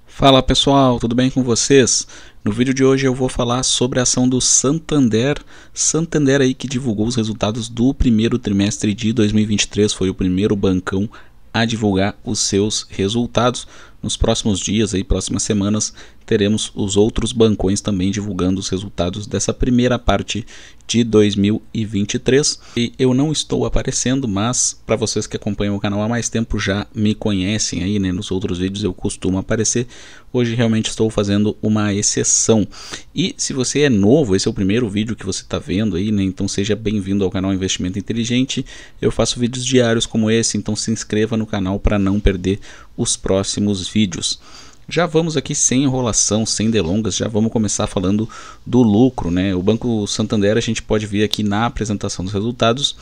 Fala pessoal, tudo bem com vocês? No vídeo de hoje eu vou falar sobre a ação do Santander. Santander aí que divulgou os resultados do primeiro trimestre de 2023, foi o primeiro bancão a divulgar os seus resultados. Nos próximos dias, aí, próximas semanas, teremos os outros bancões também divulgando os resultados dessa primeira parte de 2023. E eu não estou aparecendo, mas para vocês que acompanham o canal há mais tempo já me conhecem aí, né? Nos outros vídeos eu costumo aparecer. Hoje realmente estou fazendo uma exceção. E se você é novo, esse é o primeiro vídeo que você está vendo aí, né? Então seja bem-vindo ao canal Investimento Inteligente. Eu faço vídeos diários como esse, então se inscreva no canal para não perder os próximos vídeos. Já vamos aqui sem enrolação, sem delongas, já vamos começar falando do lucro, né? O Banco Santander a gente pode ver aqui na apresentação dos resultados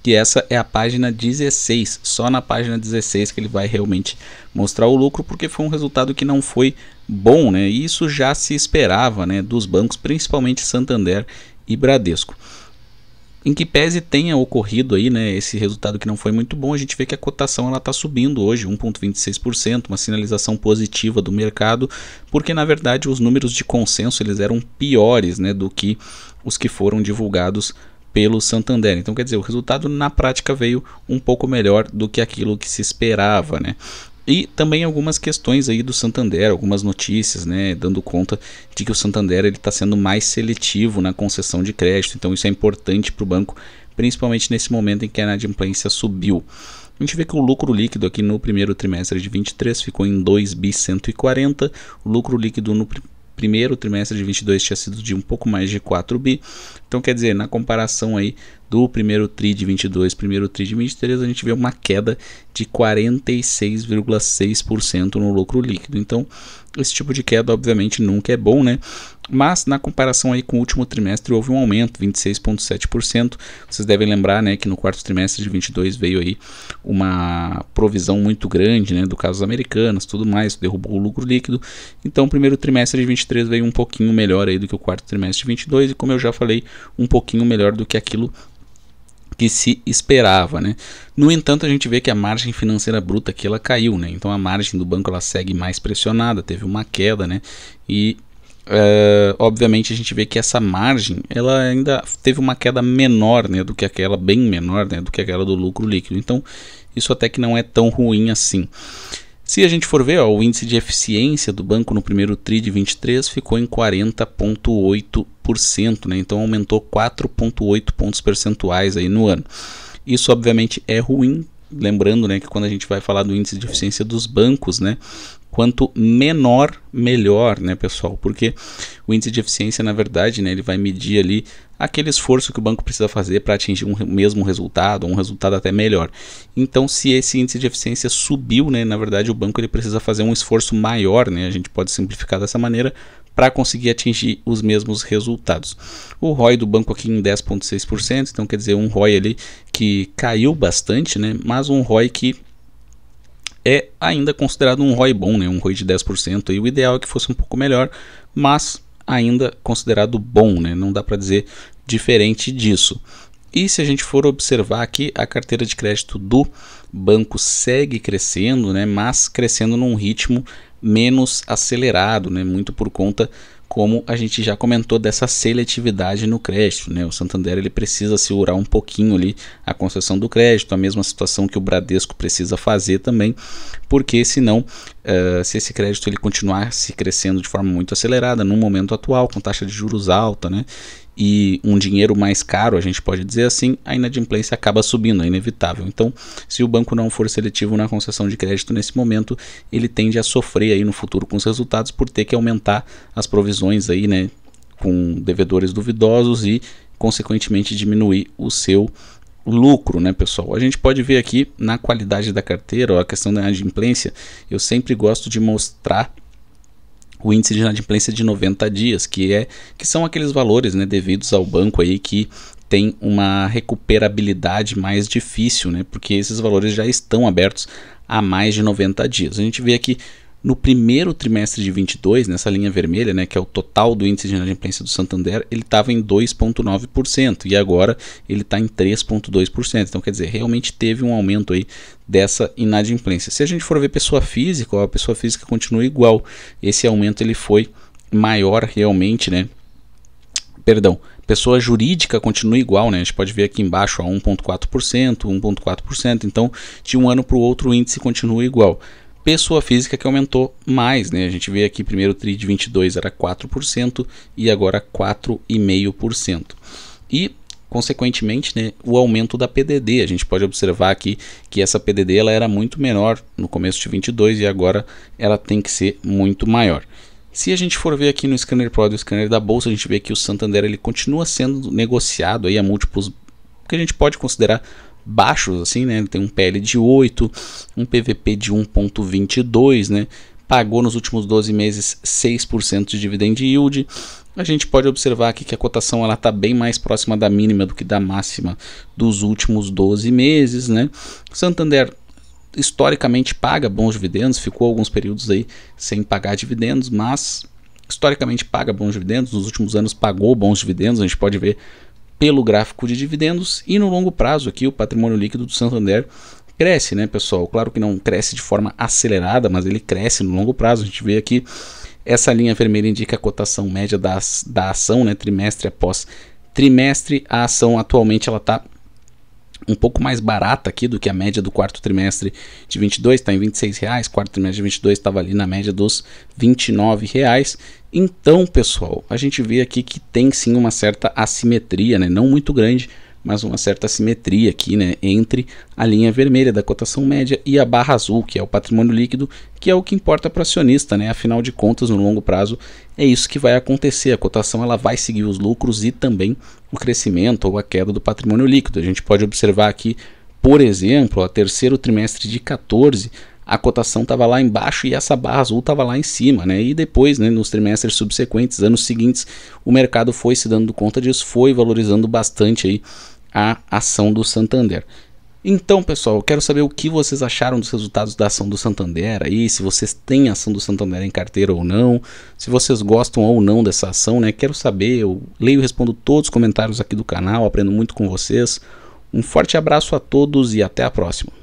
que essa é a página 16, só na página 16 que ele vai realmente mostrar o lucro, porque foi um resultado que não foi bom, né? E isso já se esperava, né, dos bancos, principalmente Santander e Bradesco. Em que pese tenha ocorrido aí, né, esse resultado que não foi muito bom, a gente vê que a cotação ela está subindo hoje 1,26%, uma sinalização positiva do mercado, porque na verdade os números de consenso eles eram piores, né, do que os que foram divulgados pelo Santander. Então quer dizer, o resultado na prática veio um pouco melhor do que aquilo que se esperava, né? E também algumas questões aí do Santander, algumas notícias, né, dando conta de que o Santander está sendo mais seletivo na concessão de crédito, então isso é importante para o banco, principalmente nesse momento em que a inadimplência subiu. A gente vê que o lucro líquido aqui no primeiro trimestre de 23 ficou em 2.140 bi, o lucro líquido no primeiro trimestre de 22 tinha sido de um pouco mais de 4 bi, então quer dizer, na comparação aí do primeiro TRI de 22, primeiro TRI de 23, a gente vê uma queda de 46,6% no lucro líquido. Então, esse tipo de queda obviamente nunca é bom, né? Mas na comparação aí com o último trimestre houve um aumento, 26,7%. Vocês devem lembrar, né, que no quarto trimestre de 22 veio aí uma provisão muito grande, né, do caso americanos, tudo mais, derrubou o lucro líquido. Então, o primeiro trimestre de 23 veio um pouquinho melhor aí do que o quarto trimestre de 22 e, como eu já falei, um pouquinho melhor do que aquilo que se esperava, né? No entanto, a gente vê que a margem financeira bruta aqui ela caiu, né? Então a margem do banco ela segue mais pressionada, teve uma queda, né? E obviamente a gente vê que essa margem ela ainda teve uma queda menor, né, do que aquela, bem menor, né, do que aquela do lucro líquido. Então isso até que não é tão ruim assim. Se a gente for ver, ó, o índice de eficiência do banco no primeiro TRI de 23 ficou em 40,8%, né? Então aumentou 4,8 pontos percentuais aí no ano. Isso obviamente é ruim, lembrando, né, que quando a gente vai falar do índice de eficiência dos bancos, né, quanto menor, melhor, né, pessoal? Porque o índice de eficiência, na verdade, né, ele vai medir ali aquele esforço que o banco precisa fazer para atingir um mesmo resultado, um resultado até melhor. Então, se esse índice de eficiência subiu, né, na verdade, o banco ele precisa fazer um esforço maior, né, a gente pode simplificar dessa maneira, para conseguir atingir os mesmos resultados. O ROI do banco aqui em 10,6%, então quer dizer, um ROI ali que caiu bastante, né, mas um ROI que é ainda considerado um ROI bom, né? Um ROI de 10%. E o ideal é que fosse um pouco melhor, mas ainda considerado bom, né? Não dá para dizer diferente disso. E se a gente for observar aqui, a carteira de crédito do banco segue crescendo, né? Mas crescendo num ritmo menos acelerado, né? Muito por conta, como a gente já comentou, dessa seletividade no crédito, né? O Santander ele precisa segurar um pouquinho ali a concessão do crédito, a mesma situação que o Bradesco precisa fazer também, porque senão, se esse crédito ele continuar se crescendo de forma muito acelerada, no momento atual, com taxa de juros alta, né, e um dinheiro mais caro, a gente pode dizer assim, a inadimplência acaba subindo, é inevitável. Então, se o banco não for seletivo na concessão de crédito nesse momento, ele tende a sofrer aí no futuro com os resultados por ter que aumentar as provisões aí, né, com devedores duvidosos e, consequentemente, diminuir o seu lucro, né, pessoal? A gente pode ver aqui na qualidade da carteira, ó, a questão da inadimplência, eu sempre gosto de mostrar o índice de inadimplência de 90 dias, que são aqueles valores, né, devidos ao banco aí que tem uma recuperabilidade mais difícil, né, porque esses valores já estão abertos há mais de 90 dias. A gente vê aqui No primeiro trimestre de 22, nessa linha vermelha, né, que é o total do índice de inadimplência do Santander, ele estava em 2,9% e agora ele está em 3,2%. Então, quer dizer, realmente teve um aumento aí dessa inadimplência. Se a gente for ver pessoa física, ó, a pessoa física continua igual. Esse aumento ele foi maior realmente, né? Perdão, pessoa jurídica continua igual, né? A gente pode ver aqui embaixo a 1,4%, 1,4%. Então, de um ano para o outro o índice continua igual. Pessoa física que aumentou mais, né? A gente vê aqui primeiro TRI de 22 era 4% e agora 4,5%. E, consequentemente, né, o aumento da PDD. A gente pode observar aqui que essa PDD ela era muito menor no começo de 22 e agora ela tem que ser muito maior. Se a gente for ver aqui no scanner Pro do scanner da Bolsa, a gente vê que o Santander ele continua sendo negociado aí a múltiplos que a gente pode considerar baixos, assim, né? Ele tem um PL de 8, um PVP de 1,22, né? Pagou nos últimos 12 meses 6% de dividend yield. A gente pode observar aqui que a cotação ela está bem mais próxima da mínima do que da máxima dos últimos 12 meses, né? Santander historicamente paga bons dividendos, ficou alguns períodos aí sem pagar dividendos, mas historicamente paga bons dividendos, nos últimos anos pagou bons dividendos, a gente pode ver pelo gráfico de dividendos, e no longo prazo aqui o patrimônio líquido do Santander cresce, né, pessoal? Claro que não cresce de forma acelerada, mas ele cresce no longo prazo. A gente vê aqui essa linha vermelha indica a cotação média da ação, né, trimestre após trimestre. A ação atualmente ela está um pouco mais barata aqui do que a média do quarto trimestre de 22, está em R$26, quarto trimestre de 22 estava ali na média dos R$29. Então, pessoal, a gente vê aqui que tem sim uma certa assimetria, né? Não muito grande, mas uma certa assimetria aqui, né, entre a linha vermelha da cotação média e a barra azul, que é o patrimônio líquido, que é o que importa para o acionista, né? Afinal de contas, no longo prazo, é isso que vai acontecer. A cotação ela vai seguir os lucros e também o crescimento ou a queda do patrimônio líquido. A gente pode observar aqui, por exemplo, o terceiro trimestre de 14, a cotação estava lá embaixo e essa barra azul estava lá em cima, né? E depois, né, nos trimestres subsequentes, anos seguintes, o mercado foi se dando conta disso, foi valorizando bastante aí a ação do Santander. Então, pessoal, eu quero saber o que vocês acharam dos resultados da ação do Santander aí, se vocês têm a ação do Santander em carteira ou não, se vocês gostam ou não dessa ação, né? Quero saber, eu leio e respondo todos os comentários aqui do canal, aprendo muito com vocês. Um forte abraço a todos e até a próxima.